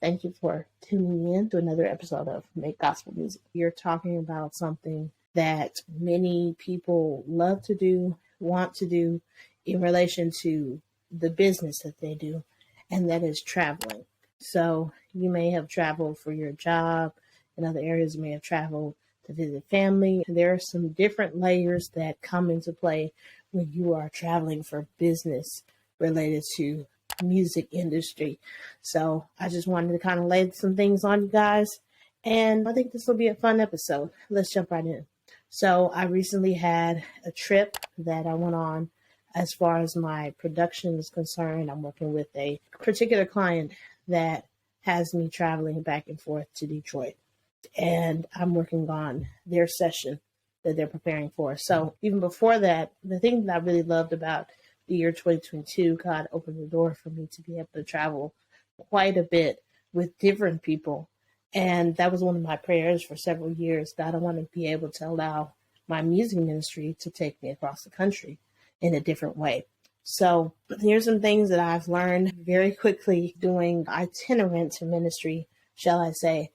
Thank you for tuning in to another episode of Make Gospel Music. You're talking about something that many people love to do, want to do in relation to the business that they do, and that is traveling. So you may have traveled for your job. In other areas, you may have traveled to visit family. There are some different layers that come into play when you are traveling for business related to music industry. So I just wanted to kind of lay some things on you guys, and I think this will be a fun episode. Let's jump right in. So I recently had a trip that I went on. As far as my production is concerned, I'm working with a particular client that has me traveling back and forth to Detroit, and I'm working on their session that they're preparing for. So even before that, the thing that I really loved about the year 2022, God opened the door for me to be able to travel quite a bit with different people. And that was one of my prayers for several years. God, I want to be able to allow my music ministry to take me across the country in a different way. So here's some things that I've learned very quickly doing itinerant ministry, shall I say,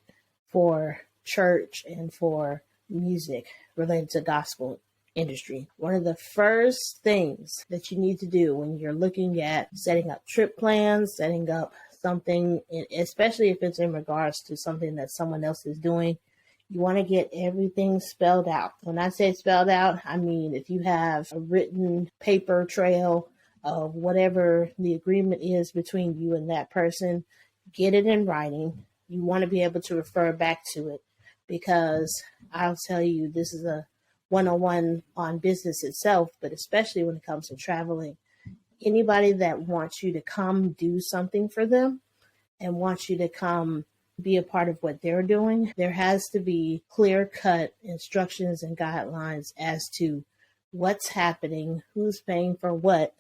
for church and for music related to gospel industry. One of the first things that you need to do when you're looking at setting up trip plans, setting up something, especially if it's in regards to something that someone else is doing, you want to get everything spelled out. When I say spelled out, I mean if you have a written paper trail of whatever the agreement is between you and that person, get it in writing. You want to be able to refer back to it, because I'll tell you, this is a 101 on business itself, but especially when it comes to traveling. Anybody that wants you to come do something for them and wants you to come be a part of what they're doing, there has to be clear-cut instructions and guidelines as to what's happening, who's paying for what,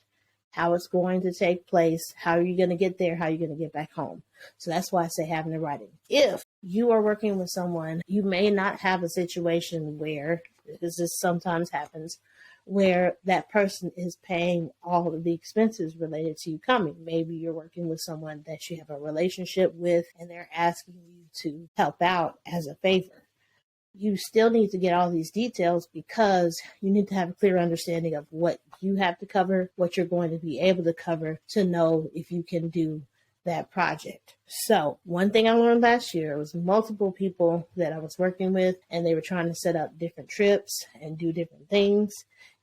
how it's going to take place, how are you going to get there, how are you going to get back home. So that's why I say having it writing. If you are working with someone, you may not have a situation where, because this sometimes happens, where that person is paying all of the expenses related to you coming. Maybe you're working with someone that you have a relationship with and they're asking you to help out as a favor. You still need to get all these details, because you need to have a clear understanding of what you have to cover, what you're going to be able to cover, to know if you can do that project. So one thing I learned last year was multiple people that I was working with, and they were trying to set up different trips and do different things.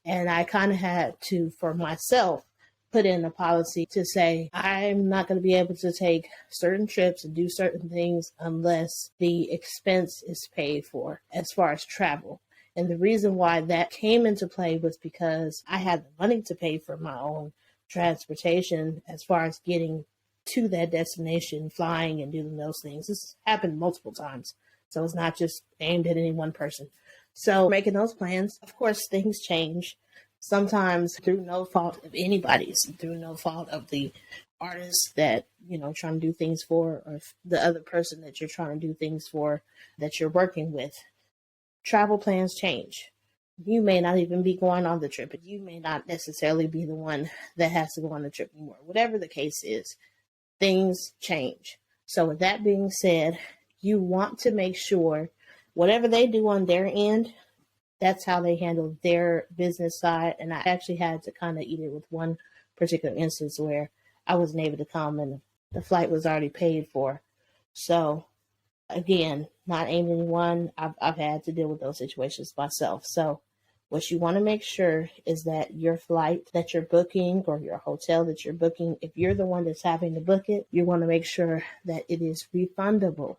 And I kind of had to, for myself, put in a policy to say, I'm not going to be able to take certain trips and do certain things unless the expense is paid for as far as travel. And the reason why that came into play was because I had the money to pay for my own transportation as far as getting to that destination, flying and doing those things. This happened multiple times. So it's not just aimed at any one person. So making those plans, of course, things change. Sometimes through no fault of anybody's, through no fault of the artist that, trying to do things for, or the other person that you're trying to do things for, that you're working with. Travel plans change. You may not even be going on the trip, but you may not necessarily be the one that has to go on the trip anymore. Whatever the case is, things change. So with that being said, you want to make sure whatever they do on their end, that's how they handle their business side. And I actually had to kind of eat it with one particular instance where I wasn't able to come and the flight was already paid for. So again, not aiming at anyone, I've had to deal with those situations myself. So what you want to make sure is that your flight that you're booking or your hotel that you're booking, if you're the one that's having to book it, you want to make sure that it is refundable.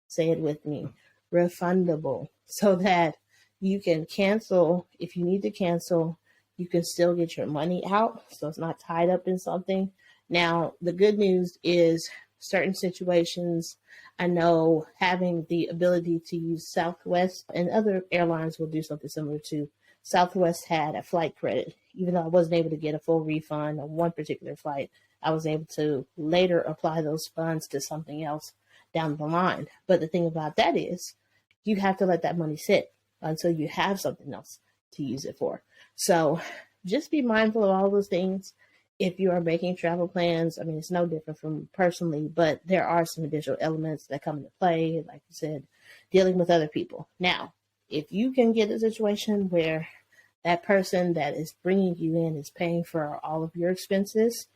Say it with me, refundable, so that you can cancel. If you need to cancel, you can still get your money out, so it's not tied up in something. Now, the good news is certain situations, I know having the ability to use Southwest, and other airlines will do something similar to Southwest, had a flight credit. Even though I wasn't able to get a full refund on one particular flight, I was able to later apply those funds to something else down the line. But the thing about that is you have to let that money sit until you have something else to use it for. So just be mindful of all those things. if you are making travel plans, I mean, it's no different from personally, but there are some additional elements that come into play. Like you said, dealing with other people. Now, if you can get a situation where that person that is bringing you in is paying for all of your expenses,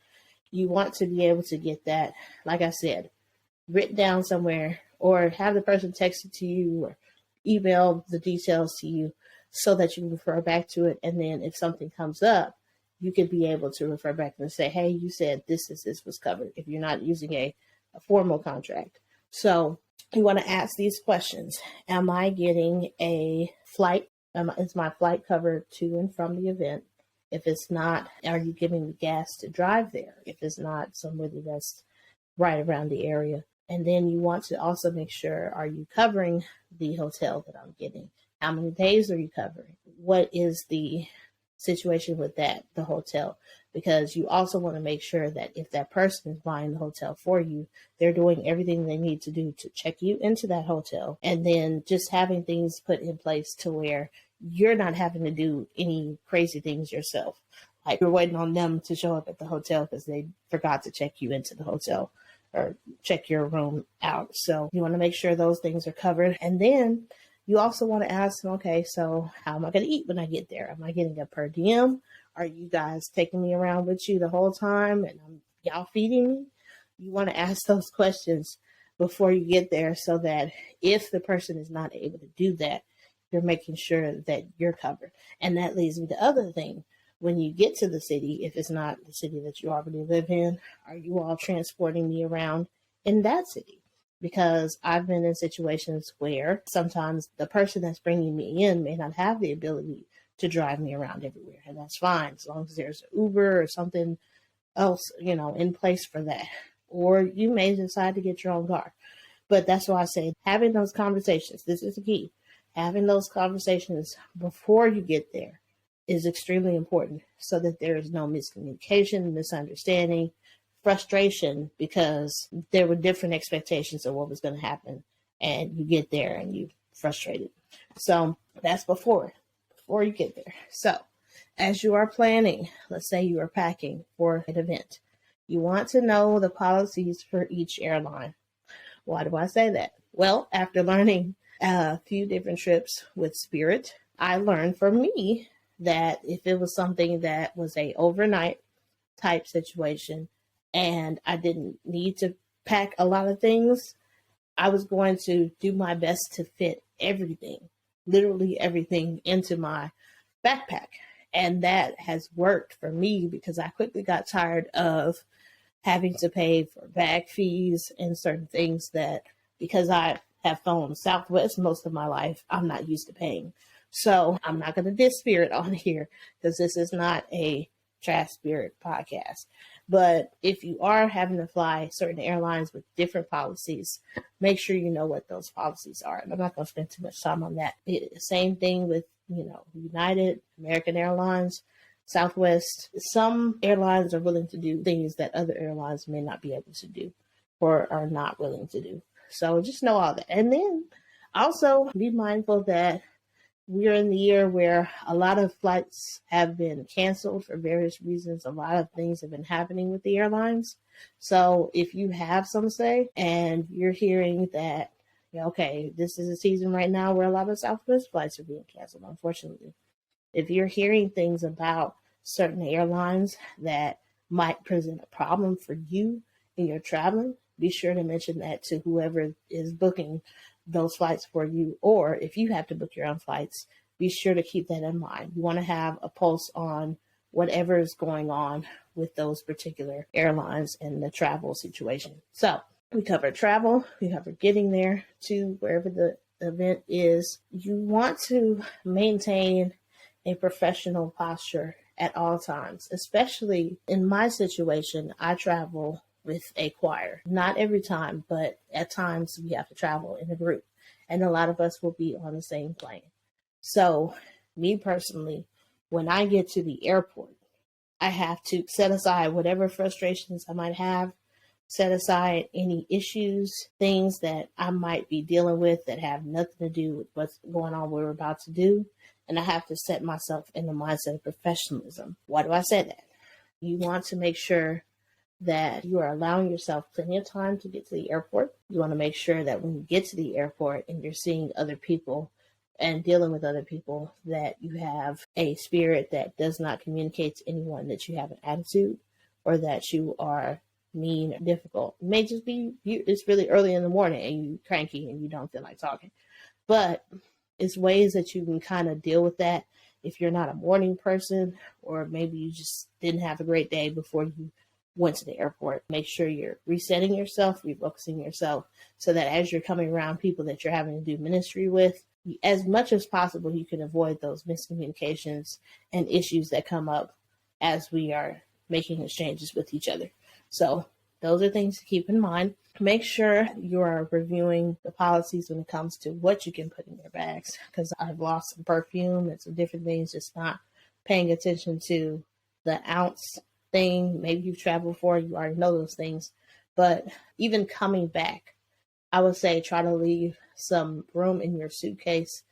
you want to be able to get that, like I said, written down somewhere, or have the person text it to you or email the details to you so that you can refer back to it. And then if something comes up, you could be able to refer back and say, hey, you said this was covered, if you're not using a formal contract. So you want to ask these questions. Am I getting a flight? Is my flight covered to and from the event? If it's not, are you giving me gas to drive there? If it's not, somebody that's right around the area. And then you want to also make sure, are you covering the hotel that I'm getting? How many days are you covering? What is the situation with that, the hotel? Because you also want to make sure that if that person is buying the hotel for you, they're doing everything they need to do to check you into that hotel, and then just having things put in place to where you're not having to do any crazy things yourself. Like you're waiting on them to show up at the hotel because they forgot to check you into the hotel or check your room out. So you want to make sure those things are covered. And then you also want to ask them, okay, so how am I going to eat when I get there? Am I getting a per diem? Are you guys taking me around with you the whole time and y'all feeding me? You want to ask those questions before you get there so that if the person is not able to do that, you're making sure that you're covered. And that leads me to the other thing. When you get to the city, if it's not the city that you already live in, are you all transporting me around in that city? Because I've been in situations where sometimes the person that's bringing me in may not have the ability to drive me around everywhere. And that's fine, as long as there's an Uber or something else, in place for that. Or you may decide to get your own car. But that's why I say having those conversations, this is the key. Having those conversations before you get there is extremely important so that there is no miscommunication, misunderstanding, frustration, because there were different expectations of what was going to happen and you get there and you frustrated. So that's before you get there. So as you are planning, let's say you are packing for an event, you want to know the policies for each airline. Why do I say that? Well, after learning a few different trips with Spirit, I learned for me that if it was something that was a overnight type situation and I didn't need to pack a lot of things, I was going to do my best to fit everything, literally everything, into my backpack. And that has worked for me because I quickly got tired of having to pay for bag fees and certain things that, because I have flown Southwest most of my life, I'm not used to paying. So I'm not going to diss Spirit on here because this is not a trash Spirit podcast. But if you are having to fly certain airlines with different policies, make sure you know what those policies are. And I'm not going to spend too much time on that. Same thing with, United, American Airlines, Southwest. Some airlines are willing to do things that other airlines may not be able to do or are not willing to do. So just know all that. And then also be mindful that we're in the year where a lot of flights have been canceled for various reasons. A lot of things have been happening with the airlines. So if you have some say and you're hearing that, okay, this is a season right now where a lot of Southwest flights are being canceled, unfortunately. If you're hearing things about certain airlines that might present a problem for you and you're traveling, be sure to mention that to whoever is booking those flights for you. Or if you have to book your own flights, be sure to keep that in mind. You want to have a pulse on whatever is going on with those particular airlines and the travel situation. So we covered travel, we covered getting there to wherever the event is. You want to maintain a professional posture at all times, especially in my situation. I travel with a choir. Not every time, but at times we have to travel in a group, and a lot of us will be on the same plane. So me personally, when I get to the airport, I have to set aside whatever frustrations I might have, set aside any issues, things that I might be dealing with that have nothing to do with what's going on, what we're about to do. And I have to set myself in the mindset of professionalism. Why do I say that? You want to make sure that you are allowing yourself plenty of time to get to the airport. You want to make sure that when you get to the airport and you're seeing other people and dealing with other people, that you have a spirit that does not communicate to anyone that you have an attitude or that you are mean or difficult. It may just be it's really early in the morning and you're cranky and you don't feel like talking. But it's ways that you can kind of deal with that if you're not a morning person, or maybe you just didn't have a great day before you went to the airport. Make sure you're resetting yourself, refocusing yourself, so that as you're coming around people that you're having to do ministry with, as much as possible, you can avoid those miscommunications and issues that come up as we are making exchanges with each other. So those are things to keep in mind. Make sure you are reviewing the policies when it comes to what you can put in your bags, because I've lost some perfume and some different things, just not paying attention to the ounce thing. Maybe you've traveled before, you already know those things. But even coming back, I would say try to leave some room in your suitcase.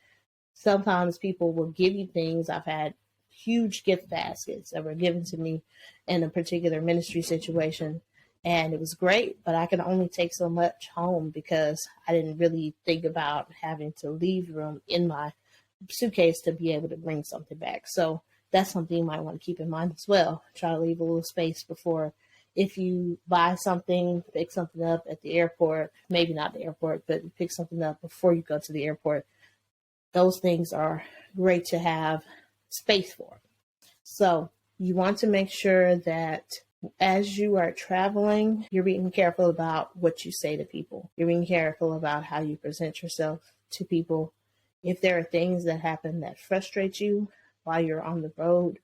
Sometimes people will give you things. I've had huge gift baskets that were given to me in a particular ministry situation, and it was great, but I could only take so much home because I didn't really think about having to leave room in my suitcase to be able to bring something back. So that's something you might want to keep in mind as well. Try to leave a little space before, if you buy something, pick something up at the airport, maybe not the airport, but pick something up before you go to the airport. Those things are great to have space for. So you want to make sure that as you are traveling, you're being careful about what you say to people. You're being careful about how you present yourself to people. If there are things that happen that frustrate you while you're on the road,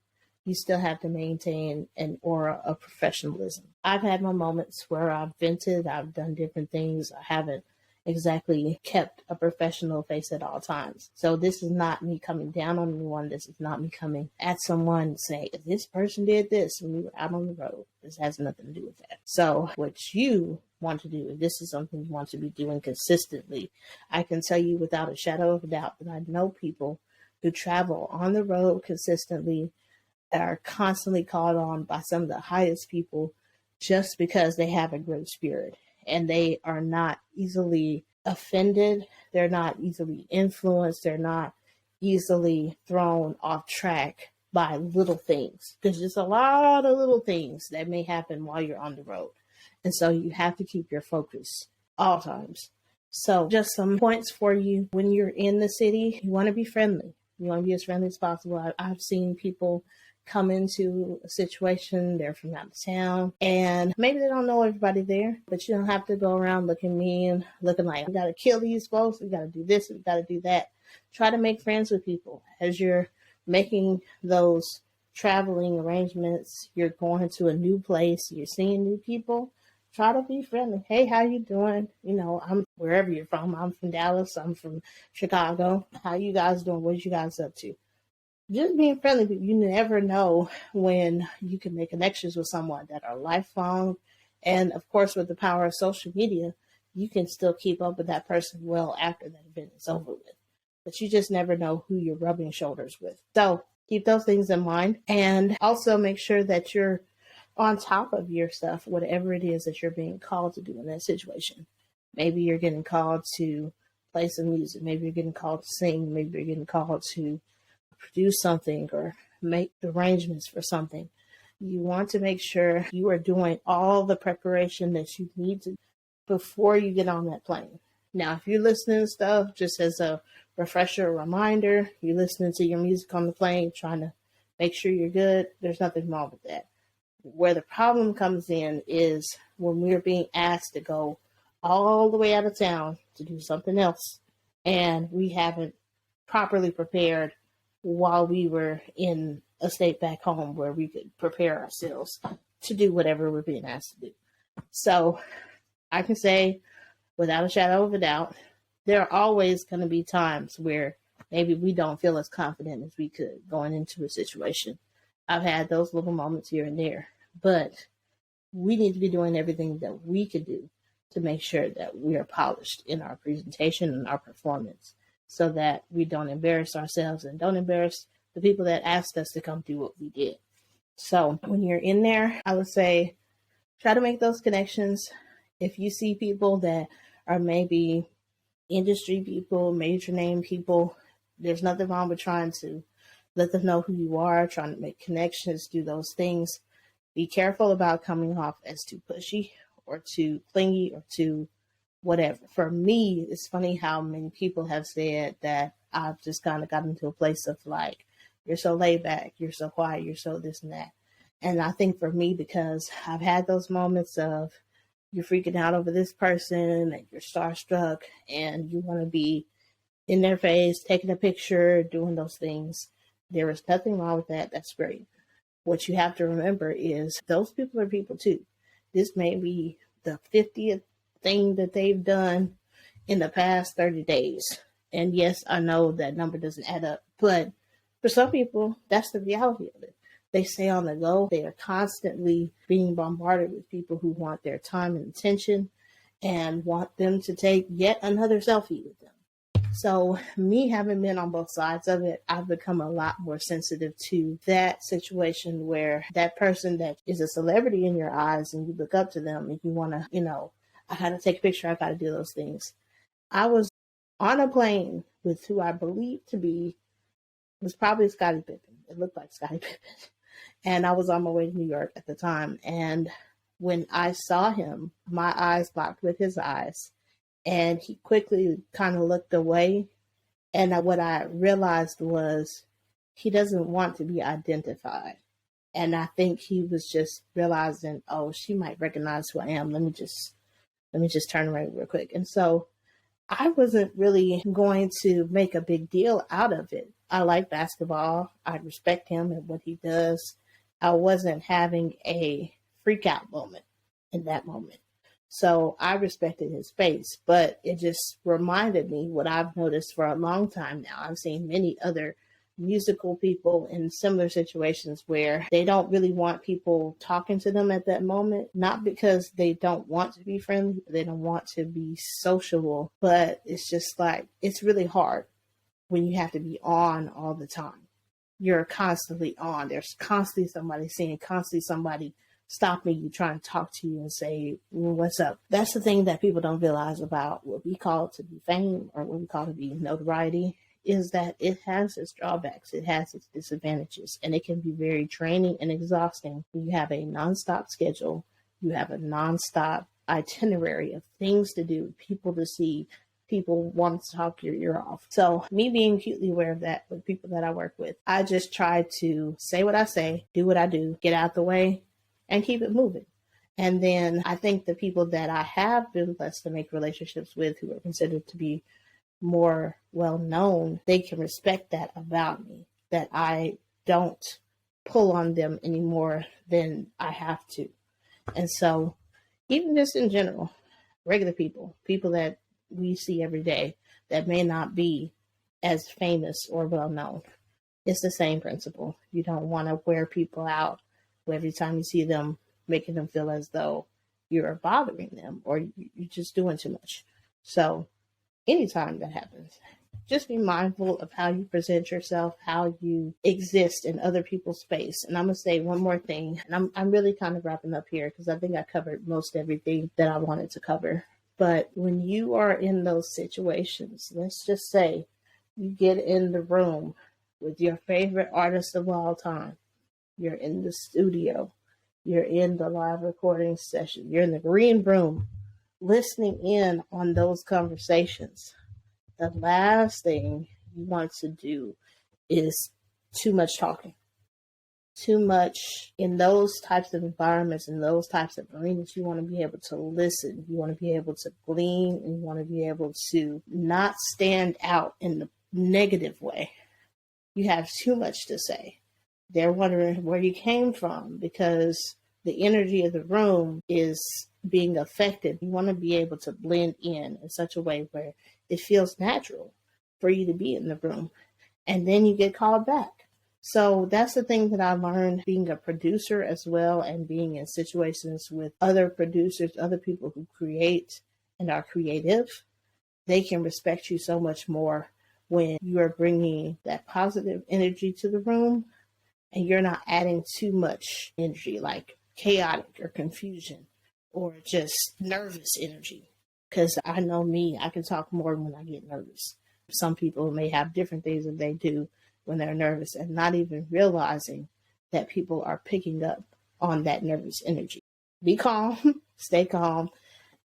you still have to maintain an aura of professionalism. I've had my moments where I've vented, I've done different things. I haven't exactly kept a professional face at all times. So this is not me coming down on anyone. This is not me coming at someone and saying, this person did this when we were out on the road. This has nothing to do with that. So what you want to do, if this is something you want to be doing consistently, I can tell you without a shadow of a doubt that I know people who travel on the road consistently, are constantly called on by some of the highest people just because they have a great spirit and they are not easily offended. They're not easily influenced. They're not easily thrown off track by little things. There's just a lot of little things that may happen while you're on the road. And so you have to keep your focus all times. So just some points for you. When you're in the city, you want to be friendly. You want to be as friendly as possible. I've seen people come into a situation, they're from out of town, and maybe they don't know everybody there, but you don't have to go around looking mean, looking like, we got to kill these folks, we got to do this, we got to do that. Try to make friends with people. As you're making those traveling arrangements, you're going to a new place, you're seeing new people, try to be friendly. Hey, how you doing? You know, I'm wherever you're from. I'm from Dallas, I'm from Chicago. How you guys doing? What you guys up to? Just being friendly, but you never know when you can make connections with someone that are lifelong. And of course, with the power of social media, you can still keep up with that person well after that event is over with. But you just never know who you're rubbing shoulders with. So keep those things in mind. And also make sure that you're on top of your stuff, whatever it is that you're being called to do in that situation. Maybe you're getting called to play some music. Maybe you're getting called to sing. Maybe you're getting called to produce something or make arrangements for something. You want to make sure you are doing all the preparation that you need to before you get on that plane. Now, if you're listening to stuff just as a refresher, reminder, you're listening to your music on the plane, trying to make sure you're good, there's nothing wrong with that. Where the problem comes in is when we're being asked to go all the way out of town to do something else, and we haven't properly prepared while we were in a state back home where we could prepare ourselves to do whatever we're being asked to do. So I can say without a shadow of a doubt, there are always going to be times where maybe we don't feel as confident as we could going into a situation. I've had those little moments here and there, but we need to be doing everything that we could do to make sure that we are polished in our presentation and our performance, so that we don't embarrass ourselves and don't embarrass the people that asked us to come do what we did. So when you're in there, I would say try to make those connections. If you see people that are maybe industry people, major name people, there's nothing wrong with trying to let them know who you are, trying to make connections, do those things. Be careful about coming off as too pushy or too clingy or too whatever. For me, it's funny how many people have said that I've just kind of got into a place of like, you're so laid back, you're so quiet, you're so this and that. And I think for me, because I've had those moments of you're freaking out over this person and you're starstruck and you want to be in their face, taking a picture, doing those things. There is nothing wrong with that. That's great. What you have to remember is those people are people too. This may be the 50th thing that they've done in the past 30 days. And yes, I know that number doesn't add up, but for some people, that's the reality of it. They stay on the go. They are constantly being bombarded with people who want their time and attention and want them to take yet another selfie with them. So me having been on both sides of it, I've become a lot more sensitive to that situation where that person that is a celebrity in your eyes and you look up to them and you want to, I got to take a picture. I got to do those things. I was on a plane with who I believe to be was probably Scottie Pippen. It looked like Scottie Pippen. And I was on my way to New York at the time. And when I saw him, my eyes locked with his eyes. And he quickly kind of looked away. And what I realized was he doesn't want to be identified. And I think he was just realizing, oh, she might recognize who I am. Let me just turn around real quick. And so I wasn't really going to make a big deal out of it. I like basketball. I respect him and what he does. I wasn't having a freak out moment in that moment. So I respected his space, but it just reminded me what I've noticed for a long time now. I've seen many other musical people in similar situations where they don't really want people talking to them at that moment, not because they don't want to be friendly, they don't want to be sociable, but it's just like, it's really hard when you have to be on all the time. You're constantly on. There's constantly somebody saying, constantly somebody stopping you, trying to talk to you and say, well, what's up? That's the thing that people don't realize about what we call to be fame or what we call to be notoriety, is that it has its drawbacks, it has its disadvantages, and it can be very draining and exhausting. You have a nonstop schedule, you have a nonstop itinerary of things to do, people to see, people want to talk your ear off. So me being acutely aware of that with people that I work with, I just try to say what I say, do what I do, get out the way, and keep it moving. And then I think the people that I have been blessed to make relationships with who are considered to be more well known, they can respect that about me, that I don't pull on them any more than I have to. And so even just in general, regular people that we see every day that may not be as famous or well known, it's the same principle. You don't want to wear people out every time you see them, making them feel as though you're bothering them or you're just doing too much. So anytime that happens, just be mindful of how you present yourself, how you exist in other people's space. And I'm going to say one more thing, and I'm really kind of wrapping up here because I think I covered most everything that I wanted to cover. But when you are in those situations, let's just say you get in the room with your favorite artist of all time, you're in the studio, you're in the live recording session, you're in the green room, listening in on those conversations. The last thing you want to do is too much talking. Too much in those types of environments, in those types of arenas. You want to be able to listen. You want to be able to glean, and you want to be able to not stand out in the negative way. You have too much to say. They're wondering where you came from because the energy of the room is being affected. You want to be able to blend in such a way where it feels natural for you to be in the room. And then you get called back. So that's the thing that I learned being a producer as well, and being in situations with other producers, other people who create and are creative. They can respect you so much more when you are bringing that positive energy to the room and you're not adding too much energy, like chaotic or confusion or just nervous energy. Because I know me, I can talk more when I get nervous. Some people may have different things that they do when they're nervous and not even realizing that people are picking up on that nervous energy. Be calm, stay calm,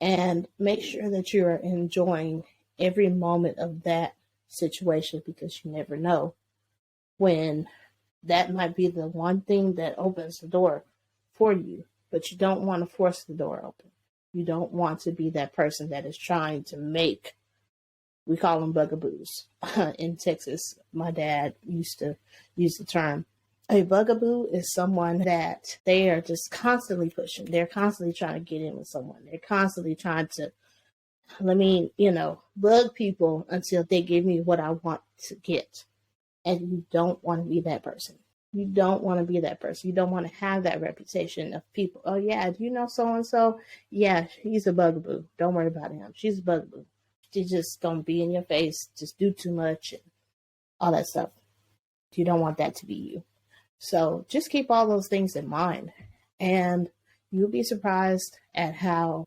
and make sure that you are enjoying every moment of that situation, because you never know when that might be the one thing that opens the door for you, but you don't want to force the door open. You don't want to be that person that is trying to make, we call them bugaboos. In Texas, my dad used to use the term. A bugaboo is someone that they are just constantly pushing. They're constantly trying to get in with someone. They're constantly trying to, bug people until they give me what I want to get. And you don't want to be that person. You don't want to be that person. You don't want to have that reputation of people. Oh, yeah, do you know so-and-so? Yeah, he's a bugaboo. Don't worry about him. She's a bugaboo. She's just going to be in your face, just do too much, and all that stuff. You don't want that to be you. So just keep all those things in mind, and you'll be surprised at how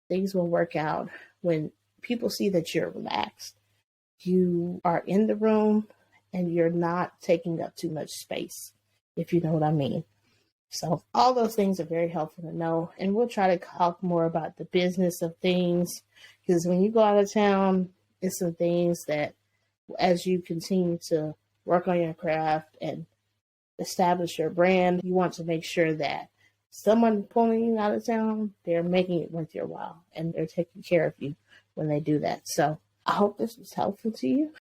things will work out when people see that you're relaxed. You are in the room and you're not taking up too much space, if you know what I mean. So all those things are very helpful to know. And we'll try to talk more about the business of things, because when you go out of town, it's some things that as you continue to work on your craft and establish your brand, you want to make sure that someone pulling you out of town, they're making it worth your while and they're taking care of you when they do that. So I hope this was helpful to you.